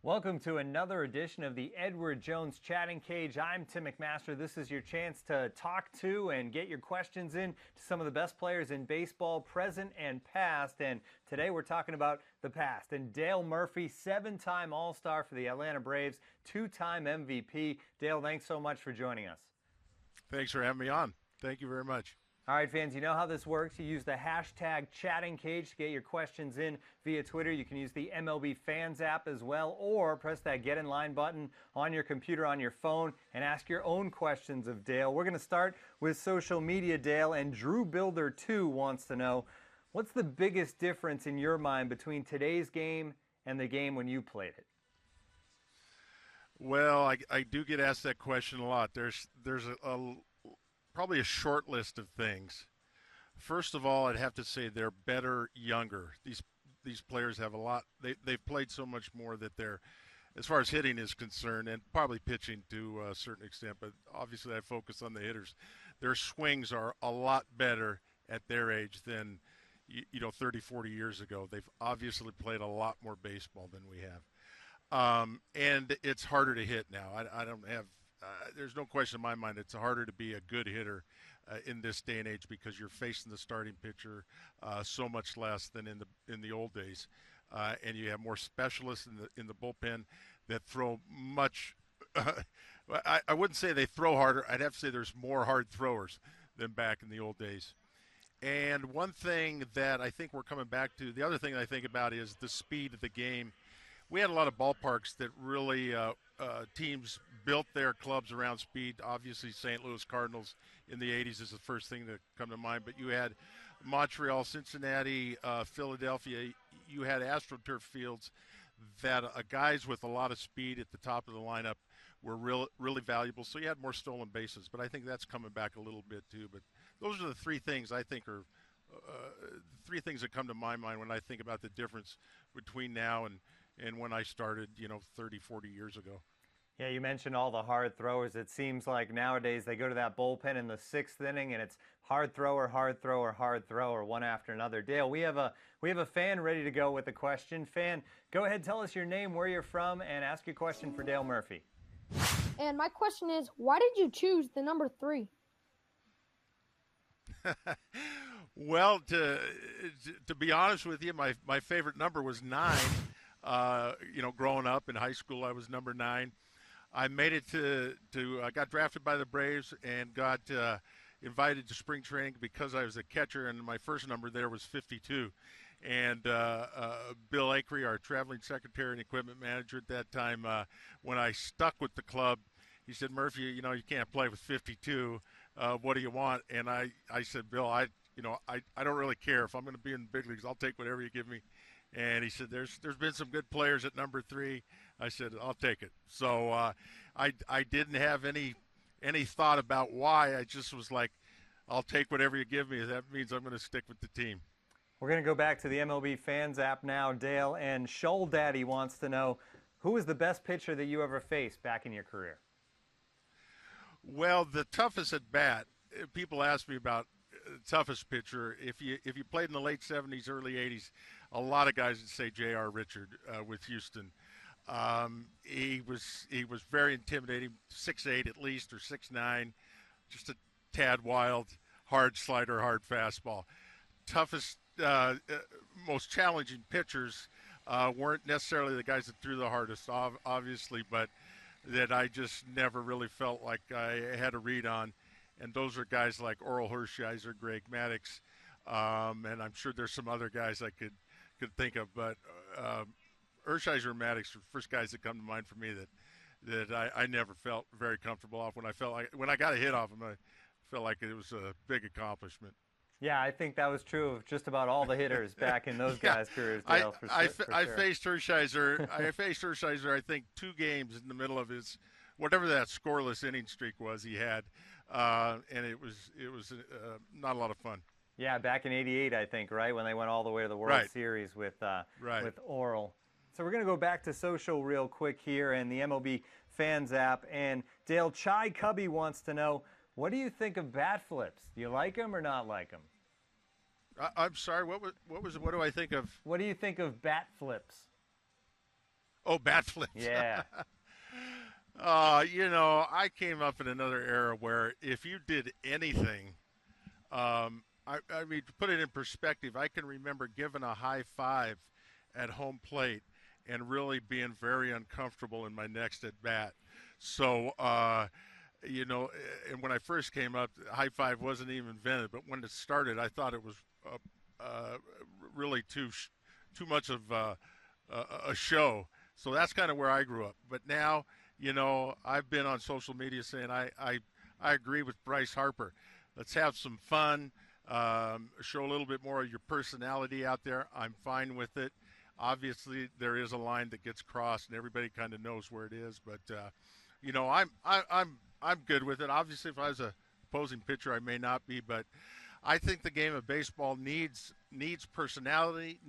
Welcome to another edition of the Edward Jones Chatting Cage. I'm Tim McMaster. This is your chance to talk to and get your questions in to some of the best players in baseball, present and past. And today we're talking about the past. And Dale Murphy, 7-time All-Star for the Atlanta Braves, 2-time MVP. Dale, thanks so much for joining us. Thanks for having me on. Thank you very much. All right, fans, you know how this works. You use the hashtag Chatting Cage to get your questions in via Twitter. You can use the MLB Fans app as well, or press that Get in Line button on your computer, on your phone, and ask your own questions of Dale. We're going to start with social media, Dale, and Drew Builder 2 wants to know, what's the biggest difference in your mind between today's game and the game when you played it? Well, I do get asked that question a lot. There's probably a short list of things. First of all, I'd have to say they're better younger. These players have a lot. They've played so much more that they're, as far as hitting is concerned, and probably pitching to a certain extent, but obviously I focus on the hitters. Their swings are a lot better at their age than 30, 40 years ago. They've obviously played a lot more baseball than we have. And it's harder to hit now. I don't have there's no question in my mind it's harder to be a good hitter in this day and age because you're facing the starting pitcher so much less than in the old days, and you have more specialists in the bullpen that throw much. I wouldn't say they throw harder. I'd have to say there's more hard throwers than back in the old days. And one thing that I think we're coming back to, the other thing I think about is the speed of the game. We had a lot of ballparks that really teams built their clubs around speed. Obviously, St. Louis Cardinals in the 80s is the first thing to come to mind. But you had Montreal, Cincinnati, Philadelphia. You had AstroTurf fields that guys with a lot of speed at the top of the lineup were really valuable. So you had more stolen bases. But I think that's coming back a little bit too. But those are the three things I think are three things that come to my mind when I think about the difference between now and when I started, 30, 40 years ago. Yeah, you mentioned all the hard throwers. It seems like nowadays they go to that bullpen in the 6th inning and it's hard thrower, hard thrower, hard thrower, one after another. Dale, we have a fan ready to go with a question. Fan, go ahead, tell us your name, where you're from, and ask your question for Dale Murphy. And my question is, why did you choose the number 3? Well, to be honest with you, my favorite number was 9. Growing up in high school, I was number 9. I made it I got drafted by the Braves and got invited to spring training because I was a catcher, and my first number there was 52. And Bill Acree, our traveling secretary and equipment manager at that time, when I stuck with the club, he said, "Murphy, you can't play with 52. What do you want?" And I said, "Bill, I don't really care. If I'm going to be in the big leagues, I'll take whatever you give me." And he said, there's been some good players at number 3. I said, I'll take it. So I didn't have any thought about why. I just was like, I'll take whatever you give me. That means I'm going to stick with the team. We're going to go back to the MLB Fans app now, Dale. And Shoal Daddy wants to know, who was the best pitcher that you ever faced back in your career? Well, the toughest at bat, people ask me about toughest pitcher. If you played in the late 70s, early 80s, a lot of guys would say J.R. Richard with Houston. He was very intimidating, 6'8" at least, or 6'9", just a tad wild, hard slider, hard fastball. Toughest, most challenging pitchers weren't necessarily the guys that threw the hardest, obviously, but that I just never really felt like I had a read on. And those are guys like Oral Hershiser, Greg Maddux, and I'm sure there's some other guys I could think of. But Hershiser and Maddux are the first guys that come to mind for me that I never felt very comfortable off. When I got a hit off them, I felt like it was a big accomplishment. Yeah, I think that was true of just about all the hitters back in those guys' careers, Dale. I faced Hershiser. I think 2 games in the middle of his whatever that scoreless inning streak was he had, and it was not a lot of fun. Yeah, back in '88, I think, right, when they went all the way to the World Series with Oral. So we're going to go back to social real quick here and the MLB Fans app. And Dale, Chai Cubby wants to know, what do you think of bat flips? Do you like them or not like them? I'm sorry. What do I think of? What do you think of bat flips? Oh, bat flips. Yeah. I came up in another era where if you did anything, I mean, to put it in perspective, I can remember giving a high five at home plate and really being very uncomfortable in my next at bat. So, and when I first came up, high five wasn't even invented. But when it started, I thought it was really too much of a show. So that's kind of where I grew up. But now, I've been on social media saying I agree with Bryce Harper. Let's have some fun. Show a little bit more of your personality out there. I'm fine with it. Obviously, there is a line that gets crossed, and everybody kind of knows where it is. But I'm good with it. Obviously, if I was a opposing pitcher, I may not be. But I think the game of baseball needs personality.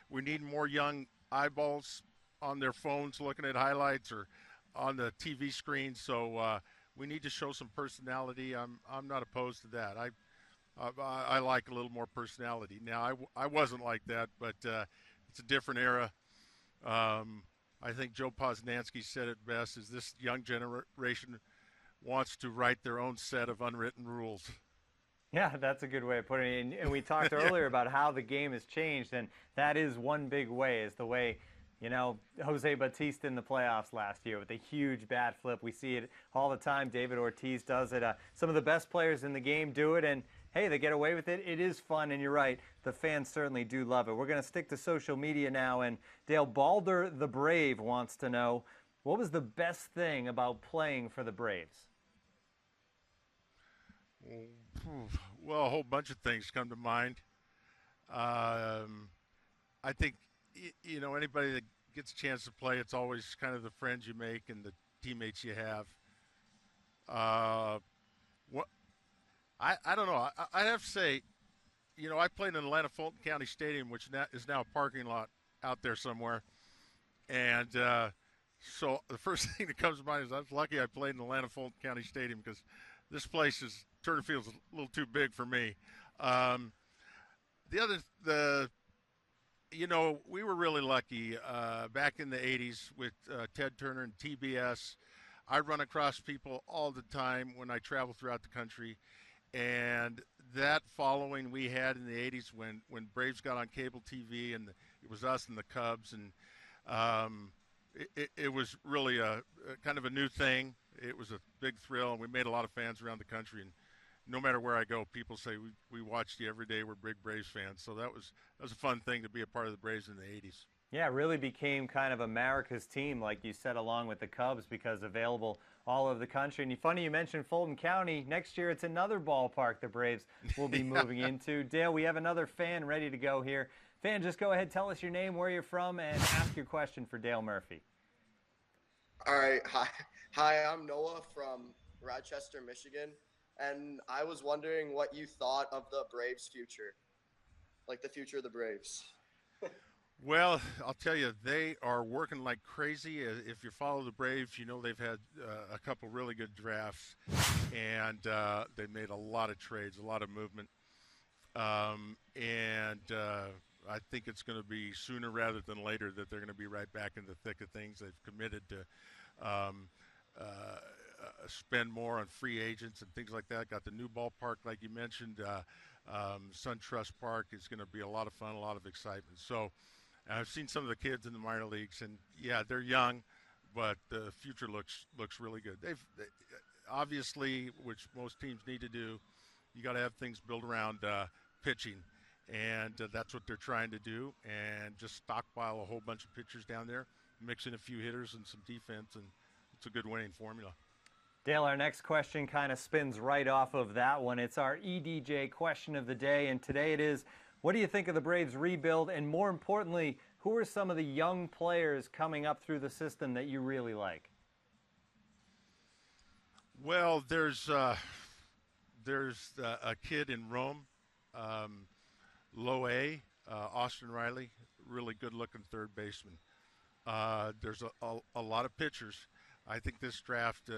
We need more young eyeballs on their phones looking at highlights or on the TV screen. So we need to show some personality. I'm not opposed to that. I like a little more personality. Now, I wasn't like that, but it's a different era. I think Joe Posnanski said it best, is this young generation wants to write their own set of unwritten rules. Yeah, that's a good way of putting it. And we talked earlier about how the game has changed, and that is one big way, is the way, Jose Bautista in the playoffs last year with a huge bat flip. We see it all the time. David Ortiz does it. Some of the best players in the game do it, and hey, they get away with it. It is fun, and you're right. The fans certainly do love it. We're going to stick to social media now, and Dale Balder the Brave wants to know, what was the best thing about playing for the Braves? Well, a whole bunch of things come to mind. I think, anybody that gets a chance to play, it's always kind of the friends you make and the teammates you have. I don't know. I have to say, I played in Atlanta Fulton County Stadium, which is now a parking lot out there somewhere. And so the first thing that comes to mind is I was lucky I played in Atlanta Fulton County Stadium, because this place Turner Field's a little too big for me. We were really lucky back in the 80s with Ted Turner and TBS. I run across people all the time when I travel throughout the country. And that following we had in the 80s when Braves got on cable TV, and it was us and the Cubs, and it was really a kind of a new thing. It was a big thrill, and we made a lot of fans around the country. And no matter where I go, people say we watched you every day. We're big Braves fans. So that was a fun thing to be a part of the Braves in the 80s. Yeah, it really became kind of America's team, like you said, along with the Cubs, because available all over the country. And funny you mentioned Fulton County. Next year, it's another ballpark the Braves will be moving into. Dale, we have another fan ready to go here. Fan, just go ahead, tell us your name, where you're from, and ask your question for Dale Murphy. All right. Hi, I'm Noah from Rochester, Michigan. And I was wondering what you thought of the Braves' future, like the future of the Braves. Well, I'll tell you, they are working like crazy. If you follow the Braves, they've had a couple really good drafts, and they made a lot of trades, a lot of movement. And I think it's going to be sooner rather than later that they're going to be right back in the thick of things. They've committed to spend more on free agents and things like that. Got the new ballpark, like you mentioned. SunTrust Park is going to be a lot of fun, a lot of excitement. So I've seen some of the kids in the minor leagues, and yeah, they're young, but the future looks really good. They obviously, which most teams need to do, you got to have things built around pitching, and that's what they're trying to do, and just stockpile a whole bunch of pitchers down there, mix in a few hitters and some defense, and it's a good winning formula. Dale, our next question kind of spins right off of that one. It's our EDJ question of the day, and today it is, what do you think of the Braves rebuild? And more importantly, who are some of the young players coming up through the system that you really like? Well, there's a kid in Rome, low A, Austin Riley, really good-looking third baseman. There's a lot of pitchers. I think this draft,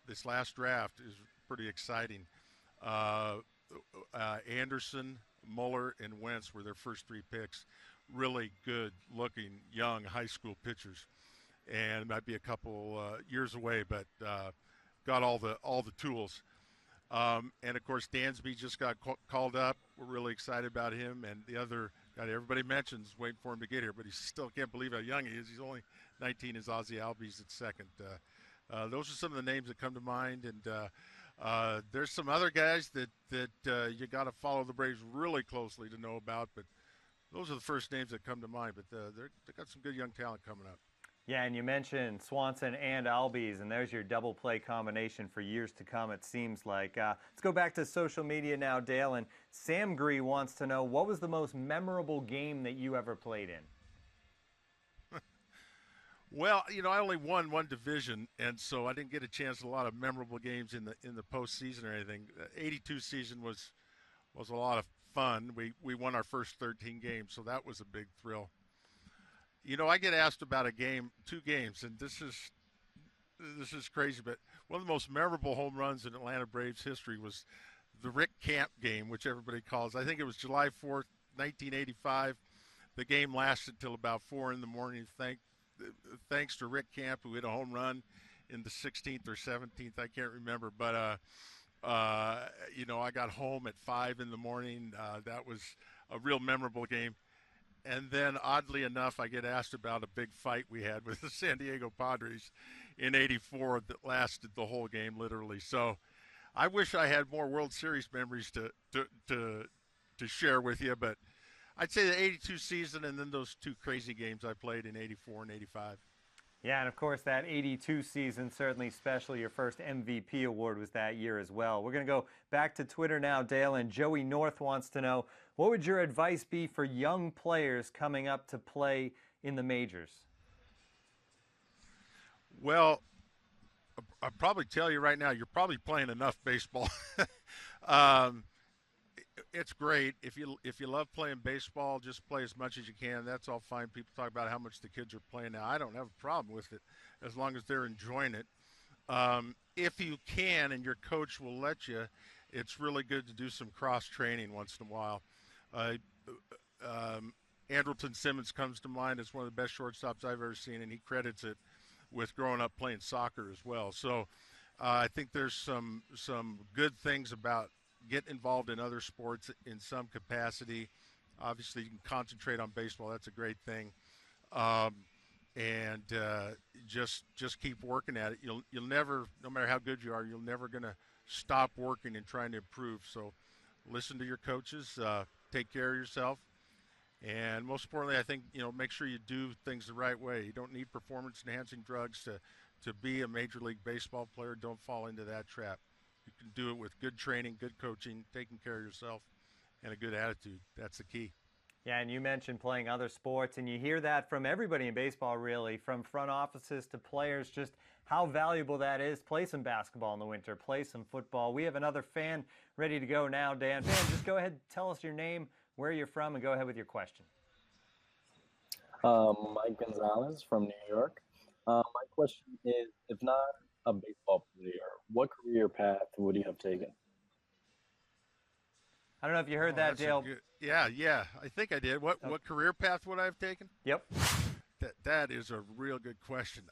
this last draft, is pretty exciting. Anderson, Muller, and Wentz were their first three picks. really good-looking young high school pitchers, and it might be a couple years away, but got all the tools. And of course, Dansby just got called up. We're really excited about him, and the other guy everybody mentions waiting for him to get here, but he still can't believe how young he is. He's only 19. Is Ozzie Albies at second. Those are some of the names that come to mind, and there's some other guys that you got to follow the Braves really closely to know about, but those are the first names that come to mind. But they got some good young talent coming up. Yeah, and you mentioned Swanson and Albies, and there's your double play combination for years to come, it seems like. Let's go back to social media now, Dale, and Sam Gree wants to know, what was the most memorable game that you ever played in? Well, I only won one division, and so I didn't get a chance to a lot of memorable games in the postseason or anything. The 82 season was a lot of fun. We won our first 13 games, so that was a big thrill. I get asked about two games, and this is crazy, but one of the most memorable home runs in Atlanta Braves history was the Rick Camp game, which everybody calls. I think it was July 4th, 1985. The game lasted till about 4 in the morning. Thanks to Rick Camp, who hit a home run in the 16th or 17th, I can't remember, but I got home at 5 in the morning. That was a real memorable game. And then, oddly enough, I get asked about a big fight we had with the San Diego Padres in '84 that lasted the whole game, literally. So, I wish I had more World Series memories to share with you, but I'd say the '82 season and then those two crazy games I played in '84 and '85. Yeah, and of course that '82 season, certainly special. Your first MVP award was that year as well. We're going to go back to Twitter now, Dale, and Joey North wants to know, what would your advice be for young players coming up to play in the majors? Well, I'll probably tell you right now, you're probably playing enough baseball. It's great. If you love playing baseball, just play as much as you can. That's all fine. People talk about how much the kids are playing now. I don't have a problem with it as long as they're enjoying it. If you can and your coach will let you, it's really good to do some cross-training once in a while. Andrelton Simmons comes to mind as one of the best shortstops I've ever seen, and he credits it with growing up playing soccer as well. So I think there's some good things about getting involved in other sports in some capacity. Obviously, you can concentrate on baseball. That's a great thing. And just keep working at it. You'll never, no matter how good you are, you're never going to stop working and trying to improve. So listen to your coaches, take care of yourself, and most importantly, I think, make sure you do things the right way. You don't need performance-enhancing drugs to be a Major League Baseball player. Don't fall into that trap. You can do it with good training, good coaching, taking care of yourself, and a good attitude. That's the key. Yeah, and you mentioned playing other sports, and you hear that from everybody in baseball, really, from front offices to players, just how valuable that is. Play some basketball in the winter, play some football. We have another fan ready to go now, Dan. Fan, just go ahead, tell us your name, where you're from, and go ahead with your question. Mike Gonzalez from New York. My question is, if not a baseball player, what career path would you have taken? I don't know if you heard that, Dale. Yeah, I think I did. What career path would I have taken? Yep. That is a real good question.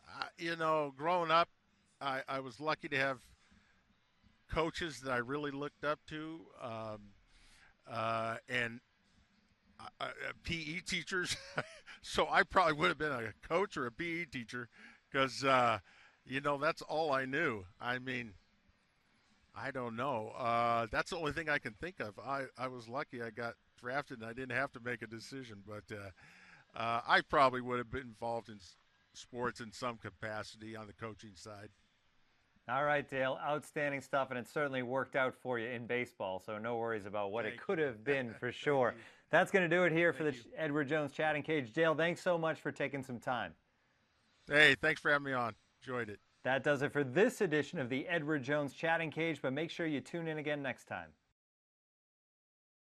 Growing up, I was lucky to have coaches that I really looked up to, and PE teachers. So I probably would have been a coach or a PE teacher because, that's all I knew. I mean, I don't know. That's the only thing I can think of. I was lucky I got drafted and I didn't have to make a decision, but I probably would have been involved in sports in some capacity on the coaching side. All right, Dale, outstanding stuff, and it certainly worked out for you in baseball, so no worries about what it could have been for sure. That's going to do it here for the Edward Jones Chatting Cage. Dale, thanks so much for taking some time. Hey, thanks for having me on. Enjoyed it. That does it for this edition of the Edward Jones Chatting Cage, but make sure you tune in again next time.